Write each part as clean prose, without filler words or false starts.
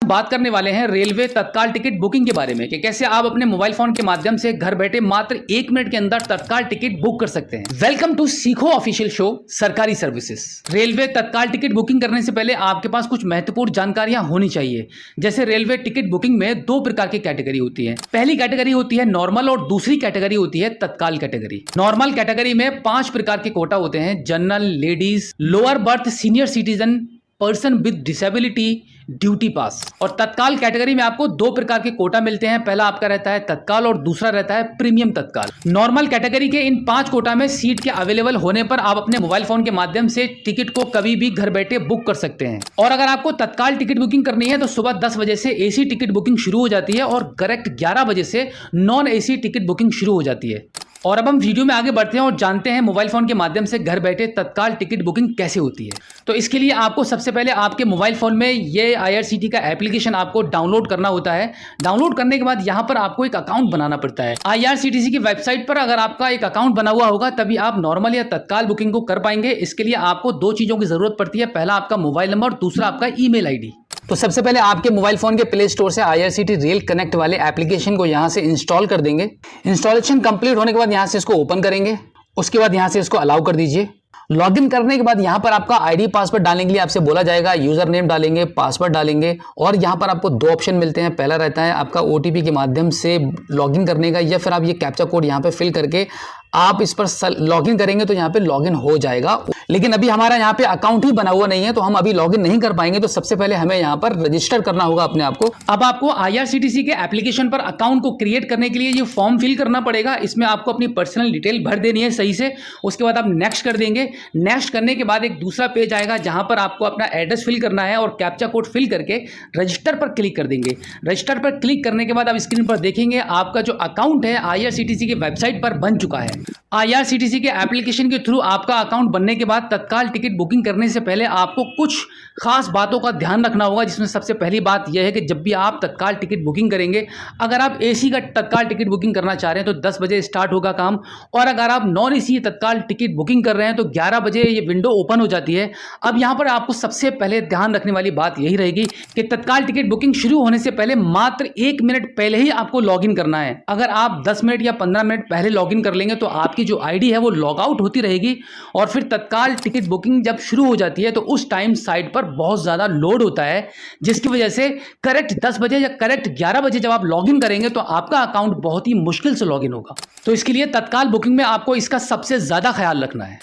बात करने वाले हैं रेलवे तत्काल टिकट बुकिंग के बारे में कि कैसे आप अपने मोबाइल फोन के माध्यम से घर बैठे मात्र 1 मिनट के अंदर तत्काल टिकट बुक कर सकते हैं। वेलकम टू सीखो ऑफिशियल शो सरकारी सर्विसेज। रेलवे तत्काल टिकट बुकिंग करने से पहले आपके पास कुछ महत्वपूर्ण जानकारियां होनी चाहिए। जैसे रेलवे टिकट बुकिंग में 2 प्रकार की कैटेगरी होती है। पहली कैटेगरी होती है नॉर्मल और दूसरी कैटेगरी होती है तत्काल कैटेगरी। नॉर्मल कैटेगरी में 5 प्रकार के कोटा होते हैं, general, ladies, lower berth, senior citizen, person with disability, duty पास। और तत्काल कैटेगरी में आपको 2 प्रकार के कोटा मिलते हैं। पहला आपका रहता है तत्काल और दूसरा रहता है प्रीमियम तत्काल। नॉर्मल कैटेगरी के इन 5 कोटा में सीट के अवेलेबल होने पर आप अपने मोबाइल फोन के माध्यम से टिकट को कभी भी घर बैठे बुक कर सकते हैं। और अगर आपको तत्काल टिकट बुकिंग करनी है तो सुबह 10 बजे से एसी टिकट बुकिंग शुरू हो जाती है और करेक्ट 11 बजे से नॉन एसी टिकट बुकिंग शुरू हो जाती है। और अब हम वीडियो में आगे बढ़ते हैं और जानते हैं मोबाइल फोन के माध्यम से घर बैठे तत्काल टिकट बुकिंग कैसे होती है। तो इसके लिए आपको सबसे पहले आपके मोबाइल फोन में ये IRCTC का एप्लीकेशन आपको डाउनलोड करना होता है। डाउनलोड करने के बाद यहाँ पर आपको एक अकाउंट बनाना पड़ता है। IRCTC की वेबसाइट पर अगर आपका एक अकाउंट बना हुआ होगा तभी आप नॉर्मल या तत्काल बुकिंग को कर पाएंगे। इसके लिए आपको 2 चीज़ों की जरूरत पड़ती है। पहला आपका मोबाइल नंबर, दूसरा आपका ईमेल ID। तो सबसे पहले आपके मोबाइल फोन के प्ले स्टोर से IRCTC रेल कनेक्ट वाले एप्लीकेशन को यहाँ से इंस्टॉल कर देंगे। इंस्टॉलेशन कंप्लीट होने के बाद यहाँ से इसको ओपन करेंगे। उसके बाद यहाँ से इसको अलाउ कर दीजिए। लॉगिन करने के बाद यहाँ पर आपका आईडी पासवर्ड डालने के लिए आपसे बोला जाएगा। यूजर नेम डालेंगे, पासवर्ड डालेंगे और यहाँ पर आपको 2 ऑप्शन मिलते हैं। पहला रहता है आपका OTP के माध्यम से लॉगिन करने का, या फिर आप ये कैप्चा कोड यहाँ पे फिल करके आप इस पर लॉगिन करेंगे तो यहाँ पे लॉगिन हो जाएगा। लेकिन अभी हमारा यहाँ पे अकाउंट ही बना हुआ नहीं है तो हम अभी लॉगिन नहीं कर पाएंगे। तो सबसे पहले हमें यहाँ पर रजिस्टर करना होगा अपने आप को। अब आपको IRCTC के एप्लीकेशन पर अकाउंट को क्रिएट करने के लिए ये फॉर्म फिल करना पड़ेगा। इसमें आपको अपनी पर्सनल डिटेल भर देनी है सही से। उसके बाद आप नेक्स्ट कर देंगे। नेक्स्ट करने के बाद एक दूसरा पेज आएगा जहाँ पर आपको अपना एड्रेस फिल करना है और कैप्चा कोड फिल करके रजिस्टर पर क्लिक कर देंगे। रजिस्टर पर क्लिक करने के बाद आप स्क्रीन पर देखेंगे आपका जो अकाउंट है IRCTC की वेबसाइट पर बन चुका है। IRCTC के एप्लीकेशन के थ्रू आपका अकाउंट बनने के बाद तत्काल टिकट बुकिंग करने से पहले आपको कुछ खास बातों का ध्यान रखना होगा, जिसमें सबसे पहली बात यह है कि जब भी आप तत्काल टिकट बुकिंग करेंगे, अगर आप AC का तत्काल टिकट बुकिंग करना चाह रहे हैं तो 10 बजे स्टार्ट होगा काम, और अगर आप नॉन AC तत्काल टिकट बुकिंग कर रहे हैं तो 11 बजे ये विंडो ओपन हो जाती है। अब यहाँ पर आपको सबसे पहले ध्यान रखने वाली बात यही रहेगी कि तत्काल टिकट बुकिंग शुरू होने से पहले मात्र 1 मिनट पहले ही आपको लॉगिन करना है। अगर आप 10 मिनट या 15 मिनट पहले लॉगिन कर लेंगे तो आपकी जो ID है वो लॉग आउट होती रहेगी और फिर तत्काल टिकट बुकिंग जब शुरू हो जाती है तो उस टाइम साइट पर बहुत ज़्यादा लोड होता है, जिसकी वजह से करेक्ट 10 बजे या करेक्ट 11 बजे जब आप लॉगिन करेंगे तो आपका अकाउंट बहुत ही मुश्किल से लॉगिन होगा। तो इसके लिए तत्काल बुकिंग में आपको इसका सबसे ज़्यादा ख्याल रखना है।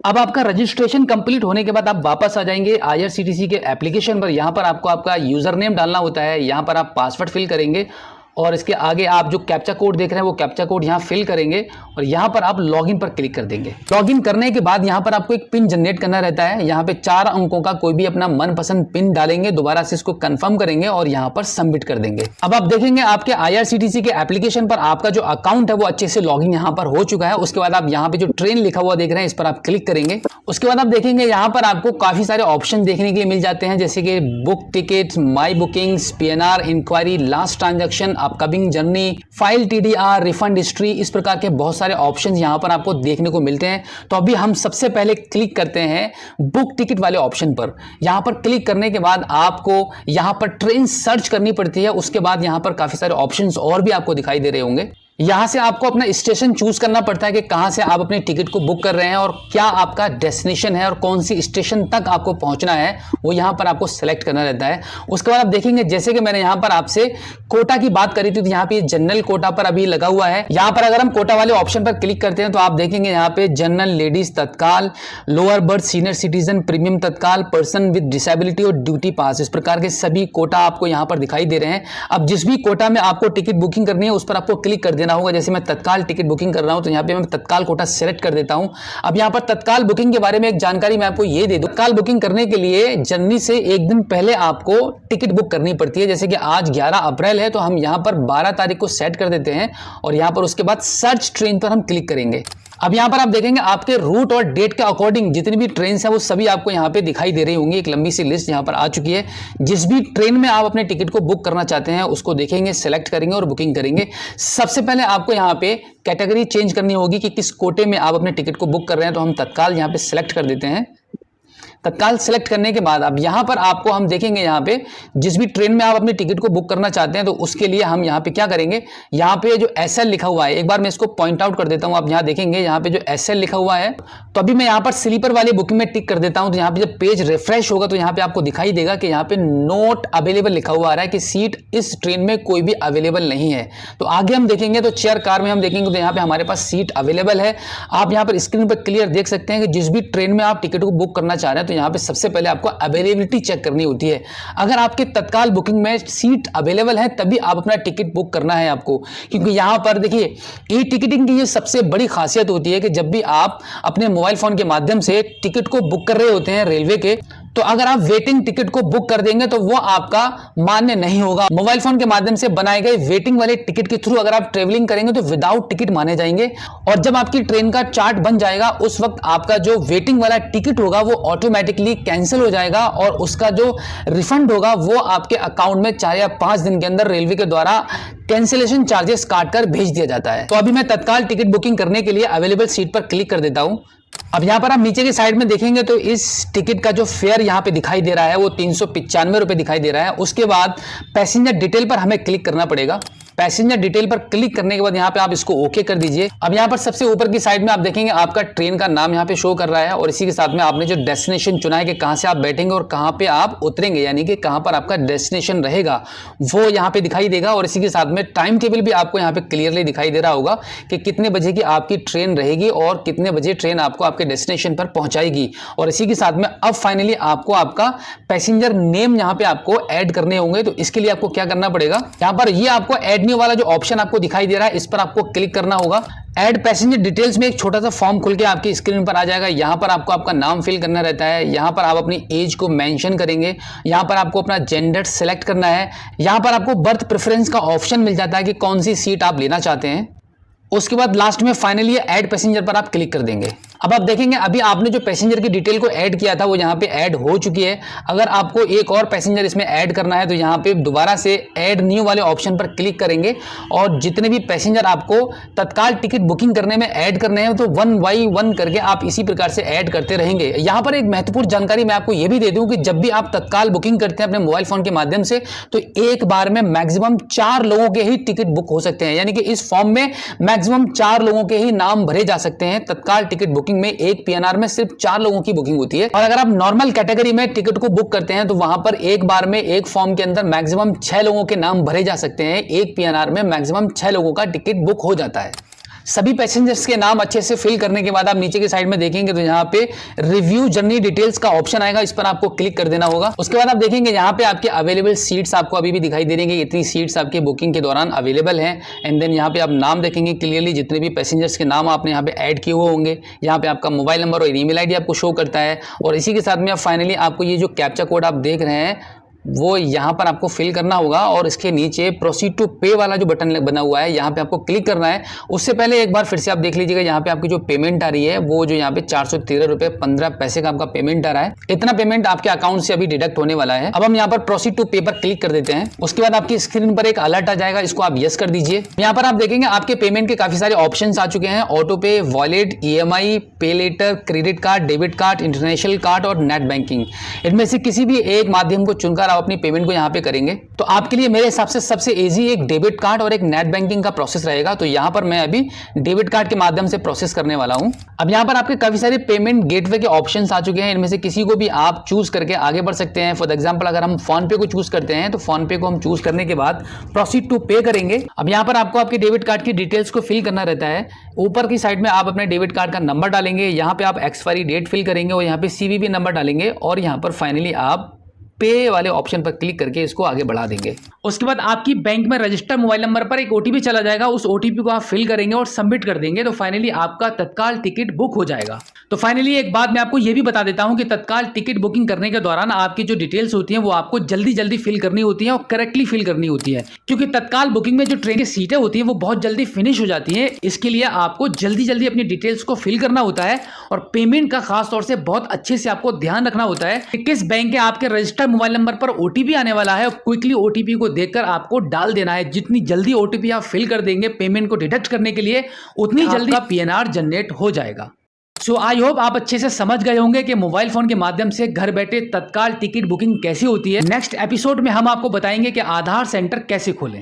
अब आपका रजिस्ट्रेशन कंप्लीट होने के बाद आप वापस आ जाएंगे IRCTC के एप्लीकेशन पर। यहाँ पर आपको आपका यूज़र नेम डालना होता है। यहाँ पर आप पासवर्ड फिल करेंगे और इसके आगे आप जो कैप्चा कोड देख रहे हैं वो कैप्चा कोड यहाँ फिल करेंगे और यहाँ पर आप लॉगिन पर क्लिक कर देंगे। लॉगिन करने के बाद यहाँ पर आपको एक पिन जनरेट करना रहता है। यहाँ पे 4 अंकों का कोई भी अपना मनपसंद पिन डालेंगे, दोबारा से इसको कंफर्म करेंगे और यहाँ पर सबमिट कर देंगे। अब आप देखेंगे आपके IRCTC के एप्लीकेशन पर आपका जो अकाउंट है वो अच्छे से लॉगिन यहाँ पर हो चुका है। उसके बाद आप यहाँ पे जो ट्रेन लिखा हुआ देख रहे हैं इस पर आप क्लिक करेंगे। उसके बाद आप देखेंगे यहाँ पर आपको काफी सारे ऑप्शन देखने के लिए मिल जाते हैं, जैसे कि book ticket, my bookings, PNR enquiry, last transaction, upcoming journey, file TDR, refund history, इस प्रकार के बहुत सारे ऑप्शंस यहां पर आपको देखने को मिलते हैं। तो अभी हम सबसे पहले क्लिक करते हैं बुक टिकट वाले ऑप्शन पर। यहां पर क्लिक करने के बाद आपको यहां पर ट्रेन सर्च करनी पड़ती है। उसके बाद यहां पर काफी सारे ऑप्शंस और भी आपको दिखाई दे रहे होंगे। यहां से आपको अपना स्टेशन चूज करना पड़ता है कि कहां से आप अपने टिकट को बुक कर रहे हैं और क्या आपका डेस्टिनेशन है और कौन सी स्टेशन तक आपको पहुंचना है वो यहां पर आपको सेलेक्ट करना रहता है। उसके बाद आप देखेंगे जैसे कि मैंने यहां पर आपसे कोटा की बात करी थी तो यहां पे जनरल कोटा पर अभी लगा हुआ है। यहां पर अगर हम कोटा वाले ऑप्शन पर क्लिक करते हैं तो आप देखेंगे यहां पे जनरल, लेडीज तत्काल, lower berth, senior citizen, premium तत्काल, पर्सन विद डिसेबिलिटी और ड्यूटी पास, इस प्रकार के सभी कोटा आपको यहां पर दिखाई दे रहे हैं। अब जिस भी कोटा में आपको टिकट बुकिंग करनी है उस पर आपको क्लिक कर देना होगा। जैसे मैं तत्काल टिकट बुकिंग कर रहा हूं तो यहां पे मैं तत्काल कोटा सेलेक्ट कर देता हूं। अब यहां पर तत्काल बुकिंग के बारे में एक जानकारी मैं आपको ये दे दूं। तत्काल बुकिंग करने के लिए जर्नी से 1 दिन पहले आपको टिकट बुक करनी पड़ती है। जैसे कि आज 11 अप्रैल है तो हम यहां पर 12 तारीख को सेट कर देते हैं और यहां पर उसके बाद सर्च ट्रेन पर हम क्लिक करेंगे। अब यहां पर आप देखेंगे आपके रूट और डेट के अकॉर्डिंग जितनी भी ट्रेन है वो सभी आपको यहां पे दिखाई दे रही होंगी। एक लंबी सी लिस्ट यहां पर आ चुकी है। जिस भी ट्रेन में आप अपने टिकट को बुक करना चाहते हैं उसको देखेंगे, सेलेक्ट करेंगे और बुकिंग करेंगे। सबसे पहले आपको यहां पे कैटेगरी चेंज करनी होगी कि किस कोटे में आप अपने टिकट को बुक कर रहे हैं। तो हम तत्काल यहां पे सेलेक्ट कर देते हैं। तत्काल सेलेक्ट करने के बाद अब यहाँ पर आपको हम देखेंगे, यहाँ पे जिस भी ट्रेन में आप अपनी टिकट को बुक करना चाहते हैं तो उसके लिए हम यहाँ पे क्या करेंगे, यहाँ पे जो SL लिखा हुआ है, एक बार मैं इसको पॉइंट आउट कर देता हूँ। आप यहाँ देखेंगे यहाँ पे जो SL लिखा हुआ है, तो अभी मैं यहाँ पर स्लीपर वाली बुकिंग में टिक कर देता हूँ। तो यहाँ पे जब पेज रिफ्रेश होगा तो यहाँ पे आपको दिखाई देगा कि यहाँ पे नॉट अवेलेबल लिखा हुआ आ रहा है कि सीट इस ट्रेन में कोई भी अवेलेबल नहीं है। तो आगे हम देखेंगे तो चेयर कार में हम देखेंगे तो यहाँ पे हमारे पास सीट अवेलेबल है। आप यहाँ पर स्क्रीन पर क्लियर देख सकते हैं कि जिस भी ट्रेन में आप टिकट को बुक करना चाह रहे हैं तो यहाँ पे सबसे पहले आपको अवेलेबिलिटी चेक करनी होती है। अगर आपके तत्काल बुकिंग में सीट अवेलेबल है तभी आप अपना टिकट बुक करना है आपको, क्योंकि यहाँ पर देखिए ई टिकटिंग की ये सबसे बड़ी खासियत होती है कि जब भी आप अपने मोबाइल फोन के माध्यम से टिकट को बुक कर रहे होते हैं रेलवे के, तो अगर आप वेटिंग टिकट को बुक कर देंगे तो वो आपका मान्य नहीं होगा। मोबाइल फोन के माध्यम से बनाए गए वेटिंग वाले टिकट के थ्रू अगर आप ट्रेवलिंग करेंगे तो विदाउट टिकट माने जाएंगे, और जब आपकी ट्रेन का चार्ट बन जाएगा उस वक्त आपका जो वेटिंग वाला टिकट होगा वो ऑटोमेटिकली कैंसिल हो जाएगा और उसका जो रिफंड होगा वो आपके अकाउंट में 4 या 5 दिन के अंदर रेलवे के द्वारा कैंसिलेशन चार्जेस काटकर भेज दिया जाता है। तो अभी मैं तत्काल टिकट बुकिंग करने के लिए अवेलेबल सीट पर क्लिक कर देता हूं। अब यहाँ पर आप नीचे की साइड में देखेंगे तो इस टिकट का जो फेयर यहाँ पे दिखाई दे रहा है वो 395 रुपए दिखाई दे रहा है। उसके बाद पैसेंजर डिटेल पर हमें क्लिक करना पड़ेगा। पैसेंजर डिटेल पर क्लिक करने के बाद यहाँ पे आप इसको ओके कर दीजिए। अब यहाँ पर सबसे ऊपर की साइड में आप देखेंगे आपका ट्रेन का नाम यहाँ पे शो कर रहा है और इसी के साथ में आपने जो डेस्टिनेशन चुना है कि कहाँ से आप बैठेंगे और कहाँ पे आप उतरेंगे, यानी कि कहाँ पर आपका डेस्टिनेशन रहेगा वो यहाँ पे दिखाई देगा। और इसी के साथ में टाइम टेबल भी आपको यहाँ पे क्लियरली दिखाई दे रहा होगा कि कितने बजे की आपकी ट्रेन रहेगी और कितने बजे ट्रेन आपको आपके डेस्टिनेशन पर पहुंचाएगी। और इसी के साथ में अब फाइनली आपको आपका पैसेंजर नेम यहाँ पे आपको ऐड करने होंगे। तो इसके लिए आपको क्या करना पड़ेगा, यहाँ पर ये आपको ऐड न्यू वाला जो ऑप्शन आपको दिखाई दे रहा है इस पर आपको क्लिक करना होगा। ऐड पैसेंजर डिटेल्स में एक छोटा सा फॉर्म खुल के आपकी स्क्रीन पर आ जाएगा। यहाँ पर आपको आपका नाम फिल करना रहता है, यहाँ पर आप अपनी एज को मेंशन करेंगे, यहाँ पर आपको अपना जेंडर सेलेक्ट करना है, यहाँ पर आपको बर्थ प्रेफरेंस का ऑप्शन मिल जाता है कि कौन सी सीट आप लेना चाहते हैं। उसके बाद लास्ट में फाइनली ऐड पैसेंजर पर आप क्लिक कर देंगे। अब आप देखेंगे अभी आपने जो पैसेंजर की डिटेल को ऐड किया था वो यहाँ पे ऐड हो चुकी है। अगर आपको एक और पैसेंजर इसमें ऐड करना है तो यहाँ पे दोबारा से ऐड न्यू वाले ऑप्शन पर क्लिक करेंगे और जितने भी पैसेंजर आपको तत्काल टिकट बुकिंग करने में ऐड करने हैं तो 1 बाई 1 करके आप इसी प्रकार से ऐड करते रहेंगे। यहाँ पर एक महत्वपूर्ण जानकारी मैं आपको ये भी दे दूं कि जब भी आप तत्काल बुकिंग करते हैं अपने मोबाइल फोन के माध्यम से तो एक बार में मैक्सिमम 4 लोगों के ही टिकट बुक हो सकते हैं, यानी कि इस फॉर्म में मैक्सिमम 4 लोगों के ही नाम भरे जा सकते हैं। तत्काल टिकट बुकिंग में एक PNR में सिर्फ 4 लोगों की बुकिंग होती है। और अगर आप नॉर्मल कैटेगरी में टिकट को बुक करते हैं तो वहां पर एक बार में एक फॉर्म के अंदर मैक्सिमम 6 लोगों के नाम भरे जा सकते हैं। एक PNR में मैक्सिमम 6 लोगों का टिकट बुक हो जाता है। सभी पैसेंजर्स के नाम अच्छे से फिल करने के बाद आप नीचे की साइड में देखेंगे तो यहाँ पे रिव्यू जर्नी डिटेल्स का ऑप्शन आएगा, इस पर आपको क्लिक कर देना होगा। उसके बाद आप देखेंगे यहाँ पे आपके अवेलेबल सीट्स आपको अभी भी दिखाई दे रही है, इतनी सीट्स आपके बुकिंग के दौरान अवेलेबल हैं। एंड देन यहाँ पे आप नाम देखेंगे क्लियरली, जितने भी पैसेंजर्स के नाम आपने यहाँ पे ऐड किए हुए होंगे। यहाँ पे आपका मोबाइल नंबर और ईमेल आईडी आपको शो करता है और इसी के साथ में आप फाइनली आपको ये जो कैप्चा कोड आप देख रहे हैं वो यहाँ पर आपको फिल करना होगा और इसके नीचे प्रोसीड टू पे वाला जो बटन बना हुआ है यहाँ पे आपको क्लिक करना है। उससे पहले एक बार फिर से आप देख लीजिएगा यहाँ पे आपकी जो पेमेंट आ रही है वो जो यहाँ पे 413 रुपये 15 पैसे का आपका पेमेंट आ रहा है। इतना पेमेंट आपके अकाउंट से अभी डिडक्ट होने वाला है। अब हम यहाँ पर प्रोसीड टू पे पर क्लिक कर देते हैं। उसके बाद आपकी स्क्रीन पर एक अलर्ट आ जाएगा, इसको आप यस कर दीजिए। यहाँ पर आप देखेंगे आपके पेमेंट के काफी सारे ऑप्शन आ चुके हैं, auto pay, wallet, EMI, pay later, credit card, debit card, international card और नेट बैंकिंग। इनमें से किसी भी एक माध्यम को चुनकर आप अपनी पेमेंट को यहाँ पे करेंगे। तो आपके लिए मेरे हिसाब से सबसे इजी एक डेबिट कार्ड और एक नेट बैंकिंग का प्रोसेस रहेगा। तो यहाँ पर मैं अभी डेबिट कार्ड के माध्यम से प्रोसेस करने वाला हूँ। अब यहाँ पर आपके काफी सारे पेमेंट गेटवे के ऑप्शंस आ चुके हैं, इनमें से किसी को भी आप चूज करके आगे बढ़ सकते हैं। फॉर एग्जांपल अगर हम फोन पे को चूज करते हैं तो फोन पे को हम चूज करने के बाद प्रोसीड टू पे करेंगे। अब यहाँ पर आपको आपके डेबिट कार्ड की डिटेल्स को फिल करना रहता है। ऊपर की साइड में आप अपने डेबिट कार्ड का नंबर डालेंगे, यहाँ पे आप एक्सपायरी डेट फिल करेंगे और यहाँ पे CVV नंबर डालेंगे और यहाँ पर फाइनली आप पे वाले ऑप्शन पर क्लिक करके इसको आगे बढ़ा देंगे। उसके बाद आपकी बैंक में रजिस्टर्ड मोबाइल नंबर पर एक OTP चला जाएगा, उस OTP को आप फिल करेंगे और सबमिट कर देंगे तो फाइनली आपका तत्काल टिकट बुक हो जाएगा। तो फाइनली एक बात मैं आपको यह भी बता देता हूं कि तत्काल टिकट बुकिंग करने के दौरान आपकी जो डिटेल्स होती हैं वो आपको जल्दी जल्दी फिल करनी होती है और करेक्टली फिल करनी होती है, क्योंकि तत्काल बुकिंग में जो ट्रेन की सीटें होती हैं वो बहुत जल्दी फिनिश हो जाती हैं। इसके लिए आपको जल्दी जल्दी अपनी डिटेल्स को फिल करना होता है और पेमेंट का खास तौर से बहुत अच्छे से आपको ध्यान रखना होता है कि किस बैंक के आपके रजिस्टर्ड मोबाइल नंबर पर OTP आने वाला है और क्विकली OTP को देखकर आपको डाल देना है। जितनी जल्दी OTP आप फिल कर देंगे पेमेंट को डिडक्ट करने के लिए, उतनी जल्दी PNR जनरेट हो जाएगा। सो आई होप आप अच्छे से समझ गए होंगे कि मोबाइल फोन के माध्यम से घर बैठे तत्काल टिकट बुकिंग कैसे होती है। नेक्स्ट एपिसोड में हम आपको बताएंगे कि आधार सेंटर कैसे खोलें।